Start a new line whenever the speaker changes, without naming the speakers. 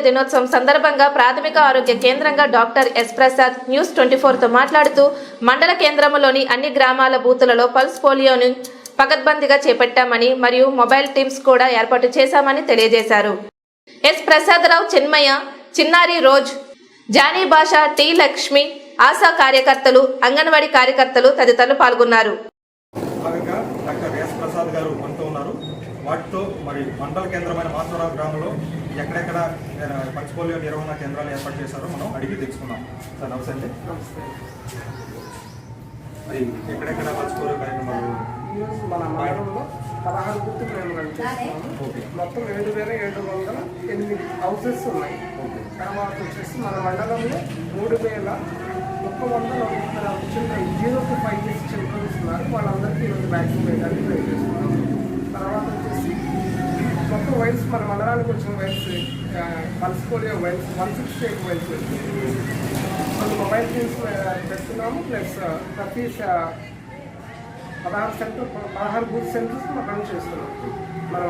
దినోత్సవం సందర్భంగా ప్రాథమిక ఆరోగ్య కేంద్రంగా డాక్టర్ ఎస్ ప్రసాద్ న్యూస్ 24తో మాట్లాడుతూ మండల కేంద్రంలోని అన్ని గ్రామాల బూతులలో పల్స్ పోలియోను పకడ్బందీగా చేపట్టామని మరియు మొబైల్ టీమ్స్ కూడా ఏర్పాటు చేశామని తెలియజేశారు. ఎస్ ప్రసాదరావు, చిన్మయ, చిన్నారి రోజ్, జానీ భాష, టి లక్ష్మి, ఆశా కార్యకర్తలు, అంగన్వాడీ కార్యకర్తలు తదితరులు పాల్గొన్నారు.
వాటితో మరి మండల కేంద్రమైన మాసవరం గ్రామంలో ఎక్కడెక్కడ పల్స్ పోలియో నిర్వహణ కేంద్రాలు ఏర్పాటు చేశారో మనం అడిగి తెలుసుకున్నాం. సార్ నమస్తే అండి. మరి ఎక్కడెక్కడ పల్స్ పోలియో కార్యక్రమాలు?
మన మండలంలో 16 గుర్తు కేంద్రాలు చేస్తున్నాము. మొత్తం 7,708 హౌసెస్ ఉన్నాయి. తర్వాత వచ్చేసి మన మండలంలో 3,100 చిల్డ్రన్ 0 to 5 years చిల్డ్రన్స్ ఉన్నారు. వాళ్ళందరికీ ఈరోజు వ్యాక్సిన్ వేయడానికి ట్రై చేస్తున్నాం. తర్వాత వచ్చేసి మొత్తం వైల్స్ మన మండలానికి వచ్చిన vials pulse polio vials 168 vials మన మొబైల్ టీమ్స్ పెడుతున్నాము. ప్లస్ ప్రతి 16 బూత్ సెంటర్స్ మనం రన్ చేస్తున్నాం. మనం